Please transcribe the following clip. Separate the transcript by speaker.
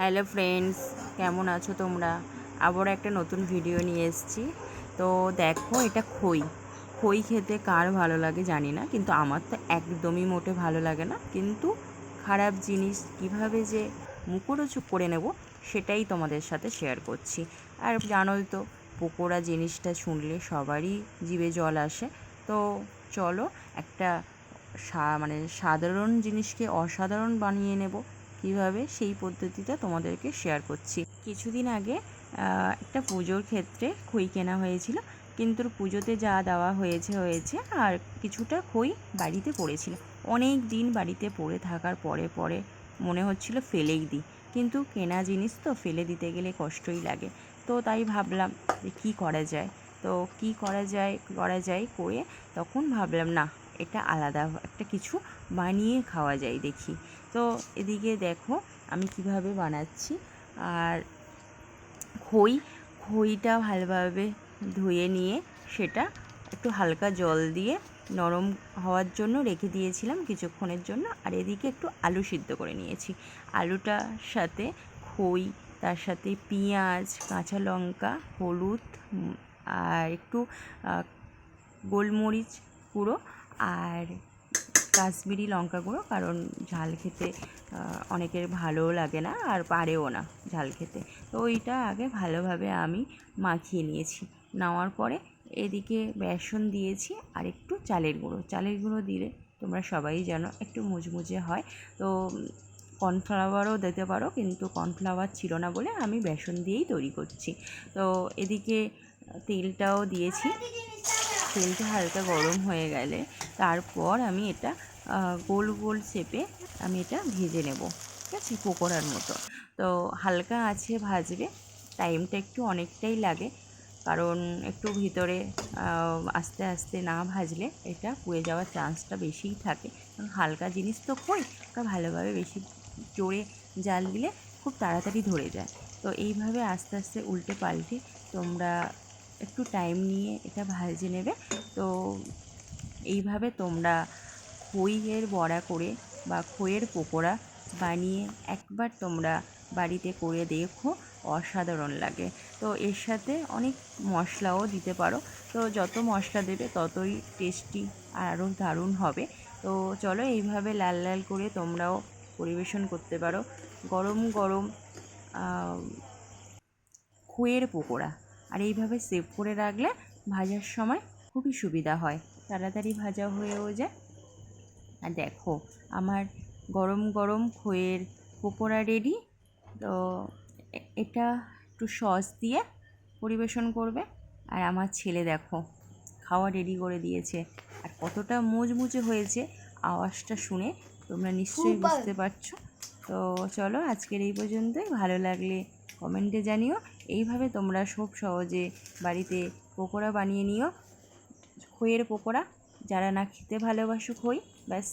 Speaker 1: Hello friends, কেমন আছো তোমরা? আবার একটা নতুন ভিডিও নিয়ে এসেছি। তো দেখো, এটা খই। খই খেতে কার ভালো লাগে জানি না, কিন্তু আমার তো একদমই মোটে ভালো লাগে না। কিন্তু খারাপ জিনিস কিভাবে যে মুখরোচক করে নেব সেটাই তোমাদের সাথে শেয়ার করছি। আর জানোই তো, পকোড়া জিনিসটা শুনলে সবারই জিভে জল আসে। তো চলো, একটা মানে সাধারণ জিনিসকে অসাধারণ বানিয়ে নেব কিভাবে, সেই পদ্ধতিটা তোমাদেরকে শেয়ার করছি। কিছুদিন আগে একটা পুজোর ক্ষেত্রে খই কেনা হয়েছিল, কিন্তু পুজোতে যা দেওয়া হয়েছে আর কিছুটা খই বাড়িতে পড়েছিল। অনেক দিন বাড়িতে পড়ে থাকার পরে পরে মনে হচ্ছিল ফেলেই দিই, কিন্তু কেনা জিনিস তো ফেলে দিতে গেলে কষ্টই লাগে। তো তাই ভাবলাম যে কী করা যায়, তো কী করা যায় করে তখন ভাবলাম না, এটা আলাদা একটা কিছু বানিয়ে খাওয়া যায় দেখি। তো এদিকে দেখো আমি কিভাবে বানাচ্ছি। আর খইটা ভালোভাবে ধুয়ে নিয়ে সেটা একটু হালকা জল দিয়ে নরম হওয়ার জন্য রেখে দিয়েছিলাম কিছুক্ষণের জন্য। আর এদিকে একটু আলু সিদ্ধ করে নিয়েছি। আলুটার সাথে খই, তার সাথে পেঁয়াজ, কাঁচা লঙ্কা, হলুদ, আর একটু গোলমরিচ গুঁড়ো আর কাশ্মীরি লঙ্কা গুঁড়ো, কারণ ঝাল খেতে অনেকের ভালোও লাগে না আর পারেও না ঝাল খেতে। তো ওইটা আগে ভালোভাবে আমি মাখিয়ে নিয়েছি। নেওয়ার পরে এদিকে বেসন দিয়েছি আর একটু চালের গুঁড়ো দিলে তোমরা সবাই জানো একটু মুচমুচে হয়। তো কর্নফ্লাওয়ারও দিতে পারো, কিন্তু কর্নফ্লাওয়ার ছিল না বলে আমি বেসন দিয়েই তৈরি করছি। তো এদিকে তেলটাও দিয়েছি। তেলটা হালকা গরম হয়ে গেলে তারপর আমি এটা গোল গোল শেপে আমি এটা ভেজে নেব, ঠিক আছে, পকোড়ার মতো। তো হালকা আছে ভাজবে, টাইমটা একটু অনেকটাই লাগে, কারণ একটু ভিতরে আস্তে আস্তে না ভাজলে এটা পুড়ে যাওয়ার চান্সটা বেশিই থাকে। কারণ হালকা জিনিস তো খই, ওটা ভালোভাবে বেশি জোরে জাল দিলে খুব তাড়াতাড়ি ধরে যায়। তো এইভাবে আস্তে আস্তে উল্টে পাল্টে তোমরা একটু টাইম নিয়ে এটা ভেজে নেবে। তো এইভাবে তোমরা খইয়ের বড়া করে বা খইয়ের পকোড়া বানিয়ে একবার তোমরা বাড়িতে করে দেখো, অসাধারণ লাগে। তো এর সাথে অনেক মশলাও দিতে পারো। তো যত মশলা দেবে ততই টেস্টি আর আরও দারুণ হবে। তো চলো, এইভাবে লাল লাল করে তোমরাও পরিবেশন করতে পারো গরম গরম খইয়ের পকোড়া। আর এইভাবে সেভ করে রাখলে ভাজার সময় খুবই সুবিধা হয়, তাড়াতাড়ি ভাজা হয়েও যায়। আর দেখো, আমার গরম গরম খইয়ের পকোড়া রেডি। তো এটা একটু সস দিয়ে পরিবেশন করবে। আর আমার ছেলে দেখো খাওয়া রেডি করে দিয়েছে, আর কতটা মুচমুচে হয়েছে আওয়াজটা শুনে তোমরা নিশ্চয়ই বুঝতে পারছো। তো চলো, আজকের এই পর্যন্তই। ভালো লাগলে কমেন্টে জানিও। এইভাবে তোমরা খুব সহজে বাড়িতে পকোড়া বানিয়ে নিও, খইয়ের পকোড়া। যারা না খেতে ভালোবাসো খই, ব্যাস